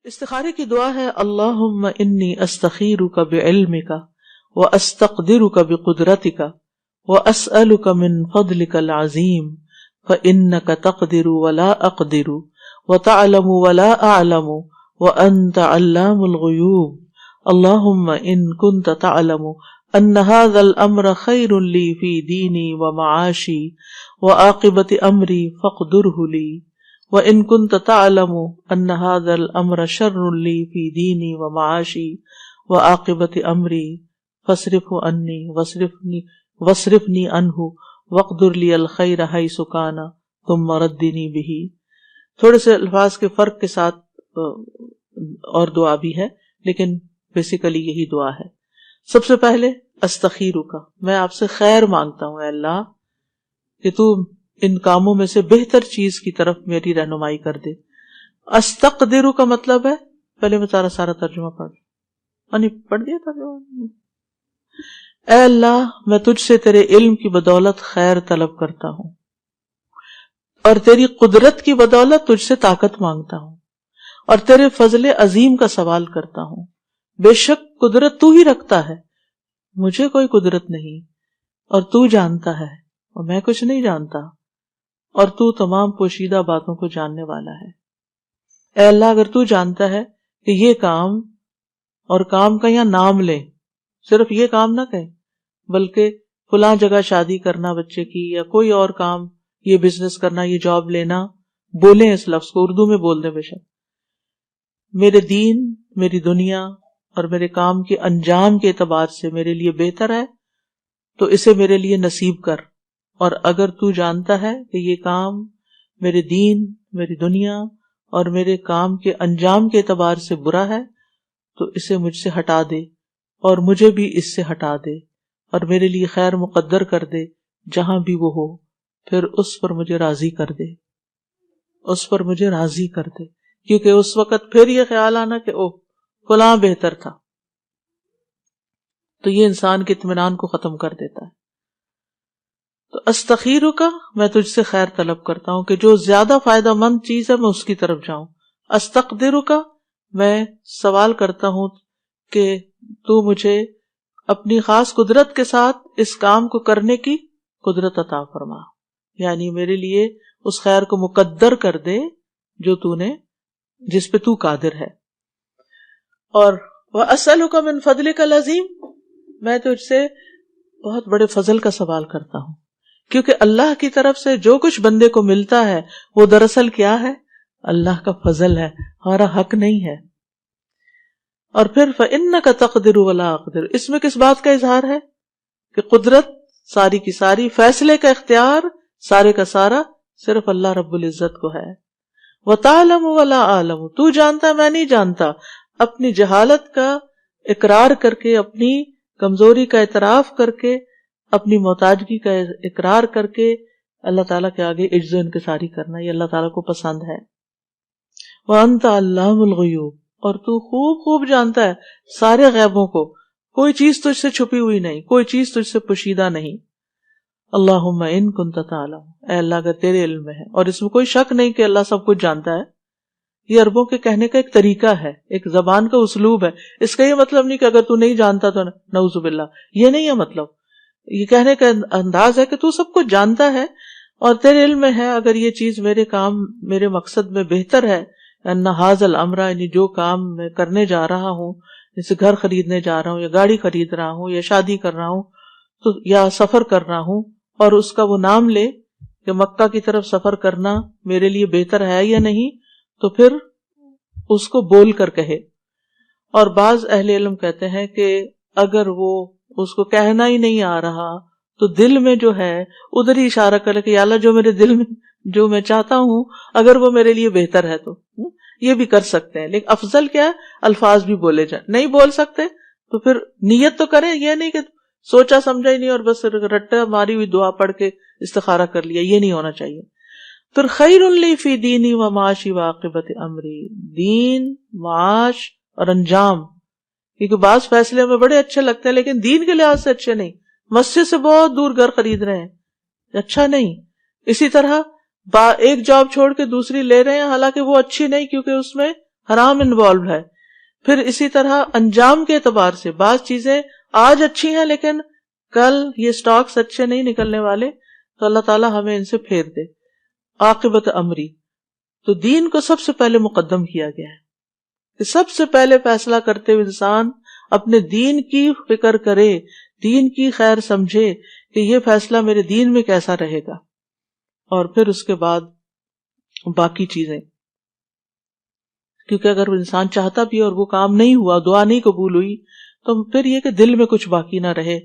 استخارے کی دعا ہے اللہم انی استخیرک بعلمک واستقدرک بقدرتک واسألک من فضلک العظیم فإنک تقدر ولا اقدر وتعلم ولا اعلم وانت علام الغیوب اللہم ان کنت تعلم ان هذا الامر خیر لی فی دینی ومعاشی وعاقبت امری فاقدره لی وَإِن كُنْتَ تَعْلَمُ أَنَّ هَذَا الْأَمْرَ شَرٌّ لِّي فِي دِينِي وَمَعَاشِي وَعَاقِبَةِ أَمْرِي فَاصْرِفْهُ عَنِّي وَاصْرِفْنِي عَنْهُ وَاقْدُرْ لِي الْخَيْرَ حَيْثُ كَانَ ثُمَّ رَدِّنِي بِهِ. تھوڑے سے الفاظ کے فرق کے ساتھ اور دعا بھی ہے، لیکن بیسیکلی یہی دعا ہے. سب سے پہلے استخیرک، میں آپ سے خیر مانگتا ہوں اے اللہ کہ تو ان کاموں میں سے بہتر چیز کی طرف میری رہنمائی کر دے. استقدر کا مطلب ہے، پہلے میں سارا ترجمہ پڑھ دیا ترجمہ. اے اللہ میں تجھ سے تیرے علم کی بدولت خیر طلب کرتا ہوں اور تیری قدرت کی بدولت تجھ سے طاقت مانگتا ہوں اور تیرے فضل عظیم کا سوال کرتا ہوں. بے شک قدرت تو ہی رکھتا ہے، مجھے کوئی قدرت نہیں، اور تو جانتا ہے اور میں کچھ نہیں جانتا، اور تو تمام پوشیدہ باتوں کو جاننے والا ہے. اے اللہ اگر تو جانتا ہے کہ یہ کام، اور کام کا یہاں نام لے، صرف یہ کام نہ کہیں بلکہ فلاں جگہ شادی کرنا بچے کی، یا کوئی اور کام، یہ بزنس کرنا، یہ جاب لینا، بولیں اس لفظ کو، اردو میں بول دیں بے شک. میرے دین، میری دنیا اور میرے کام کے انجام کے اعتبار سے میرے لیے بہتر ہے تو اسے میرے لیے نصیب کر، اور اگر تو جانتا ہے کہ یہ کام میرے دین، میری دنیا اور میرے کام کے انجام کے اعتبار سے برا ہے تو اسے مجھ سے ہٹا دے، اور مجھے بھی اس سے ہٹا دے، اور میرے لیے خیر مقدر کر دے جہاں بھی وہ ہو، پھر اس پر مجھے راضی کر دے، اس پر مجھے راضی کر دے. کیونکہ اس وقت پھر یہ خیال آنا کہ اوہ فلاں بہتر تھا، تو یہ انسان کے اطمینان کو ختم کر دیتا ہے. تو استخیرک کا میں تجھ سے خیر طلب کرتا ہوں کہ جو زیادہ فائدہ مند چیز ہے میں اس کی طرف جاؤں. استقدرک کا میں سوال کرتا ہوں کہ تو مجھے اپنی خاص قدرت کے ساتھ اس کام کو کرنے کی قدرت عطا فرما، یعنی میرے لیے اس خیر کو مقدر کر دے جو تو نے، جس پہ تو قادر ہے. اور وَأَسْأَلُكَ مِن فَضْلِكَ الْعَظِيمِ، میں تجھ سے بہت بڑے فضل کا سوال کرتا ہوں، کیونکہ اللہ کی طرف سے جو کچھ بندے کو ملتا ہے وہ دراصل کیا ہے؟ اللہ کا فضل ہے، ہمارا حق نہیں ہے. اور پھر فَإِنَّكَ تَقْدِرُ وَلَا أَقْدِرُ، اس میں کس بات کا اظہار ہے؟ کہ قدرت ساری کی ساری، فیصلے کا اختیار سارے کا سارا صرف اللہ رب العزت کو ہے. وَتَعْلَمُ وَلَا أَعْلَمُ، تو جانتا میں نہیں جانتا. اپنی جہالت کا اقرار کر کے، اپنی کمزوری کا اعتراف کر کے، اپنی محتاجگی کا اقرار کر کے اللہ تعالیٰ کے آگے عجز و انکساری کرنا، یہ اللہ تعالیٰ کو پسند ہے. وَأَنْتَ عَلَّامُ الْغُیُوبِ، اور تو خوب جانتا ہے سارے غیبوں کو، کوئی چیز تجھ سے چھپی ہوئی نہیں، کوئی چیز تجھ سے پوشیدہ نہیں. اللہم ان کنت تعلم، اے اللہ اگر تیرے علم میں ہے، اور اس میں کوئی شک نہیں کہ اللہ سب کچھ جانتا ہے. یہ عربوں کے کہنے کا ایک طریقہ ہے، ایک زبان کا اسلوب ہے. اس کا یہ مطلب نہیں کہ اگر تو نہیں جانتا تو نعوذ باللہ، یہ نہیں ہے مطلب. یہ کہنے کا انداز ہے کہ تو سب کچھ جانتا ہے اور تیرے علم میں ہے اگر یہ چیز میرے کام، میرے مقصد میں بہتر ہے، ان ھذا الامر، یعنی جو کام میں کرنے جا رہا ہوں، جیسے گھر خریدنے جا رہا ہوں یا گاڑی خرید رہا ہوں یا شادی کر رہا ہوں تو یا سفر کر رہا ہوں، اور اس کا وہ نام لے کہ مکہ کی طرف سفر کرنا میرے لیے بہتر ہے یا نہیں، تو پھر اس کو بول کر کہے. اور بعض اہل علم کہتے ہیں کہ اگر وہ اس کو کہنا ہی نہیں آ رہا تو دل میں جو ہے ادھر ہی اشارہ کرے کہ یا اللہ جو میرے دل میں جو میں چاہتا ہوں اگر وہ میرے لیے بہتر ہے تو یہ بھی کر سکتے ہیں. لیکن افضل کیا ہے؟ الفاظ بھی بولے جائیں. نہیں بول سکتے تو پھر نیت تو کریں، یہ نہیں کہ سوچا سمجھا ہی نہیں اور بس رٹا ماری ہوئی دعا پڑھ کے استخارہ کر لیا، یہ نہیں ہونا چاہیے. پھر خیر لی فی دینی و معاشی وعاقبت امری، دین، معاش اور انجام، کیونکہ بعض فیصلے ہمیں بڑے اچھے لگتے ہیں لیکن دین کے لحاظ سے اچھے نہیں. مسجد سے بہت دور گھر خرید رہے ہیں، اچھا نہیں. اسی طرح ایک جاب چھوڑ کے دوسری لے رہے ہیں حالانکہ وہ اچھی نہیں کیونکہ اس میں حرام انوالو ہے. پھر اسی طرح انجام کے اعتبار سے بعض چیزیں آج اچھی ہیں لیکن کل یہ سٹاکس اچھے نہیں نکلنے والے، تو اللہ تعالیٰ ہمیں ان سے پھیر دے. عاقبت امری، تو دین کو سب سے پہلے مقدم کیا گیا ہے کہ سب سے پہلے فیصلہ کرتے ہوئے انسان اپنے دین کی فکر کرے، دین کی خیر سمجھے کہ یہ فیصلہ میرے دین میں کیسا رہے گا، اور پھر اس کے بعد باقی چیزیں. کیونکہ اگر انسان چاہتا بھی اور وہ کام نہیں ہوا، دعا نہیں قبول ہوئی، تو پھر یہ کہ دل میں کچھ باقی نہ رہے.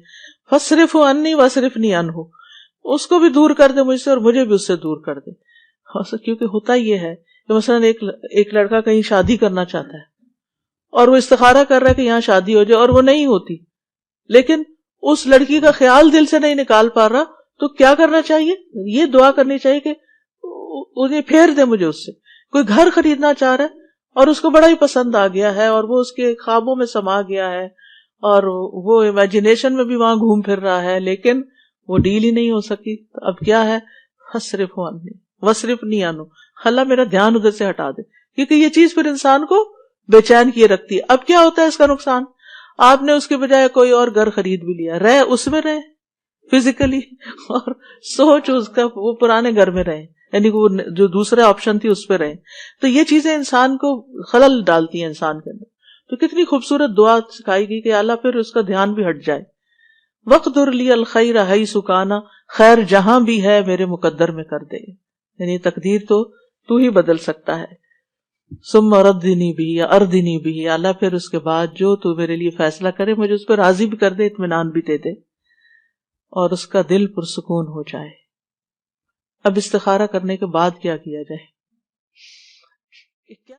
فَاصْرِفْهُ عَنِّي وَاصْرِفْنِي عَنْهُ، اس کو بھی دور کر دے مجھ سے اور مجھے بھی اس سے دور کر دے. کیونکہ ہوتا یہ ہے کہ مثلا ایک لڑکا کہیں شادی کرنا چاہتا ہے اور وہ استخارہ کر رہا ہے کہ یہاں شادی ہو جائے، اور وہ نہیں ہوتی، لیکن اس لڑکی کا خیال دل سے نہیں نکال پا رہا، تو کیا کرنا چاہیے؟ یہ دعا کرنی چاہیے کہ انہیں پھیر دے مجھے اس سے. کوئی گھر خریدنا چاہ رہا ہے اور اس کو بڑا ہی پسند آ گیا ہے اور وہ اس کے خوابوں میں سما گیا ہے اور وہ امیجنیشن میں بھی وہاں گھوم پھر رہا ہے، لیکن وہ ڈیل ہی نہیں ہو سکی. تو اب کیا ہے؟ فَاصْرِفْهُ عَنِّي وَاصْرِفْنِي عَنْهُ، اللہ میرا دھیان ادھر سے ہٹا دے، کیونکہ یہ چیز پھر انسان کو بے چین کیے رکھتی ہے. اب کیا ہوتا ہے اس کا نقصان؟ آپ نے اس کے بجائے کوئی اور گھر خرید بھی لیا، رہے اس میں رہے فزیکلی، اور سوچ اس کا وہ پرانے گھر میں رہے، یعنی وہ جو دوسرا آپشن تھی اس پہ رہے. تو یہ چیزیں انسان کو خلل ڈالتی ہیں انسان کے اندر. تو کتنی خوبصورت دعا سکھائی گئی کہ اللہ پھر اس کا دھیان بھی ہٹ جائے. وَاقْدُرْ لِي الْخَيْرَ حَيْثُ كَانَ، خیر جہاں بھی ہے میرے مقدر میں کر دے، یعنی تقدیر تو ہی بدل سکتا ہے. ثم ردنی بھی یا اردنی بھی، اللہ پھر اس کے بعد جو تو میرے لیے فیصلہ کرے مجھے اس پہ راضی بھی کر دے، اطمینان بھی دے دے، اور اس کا دل پرسکون ہو جائے. اب استخارہ کرنے کے بعد کیا کیا جائے؟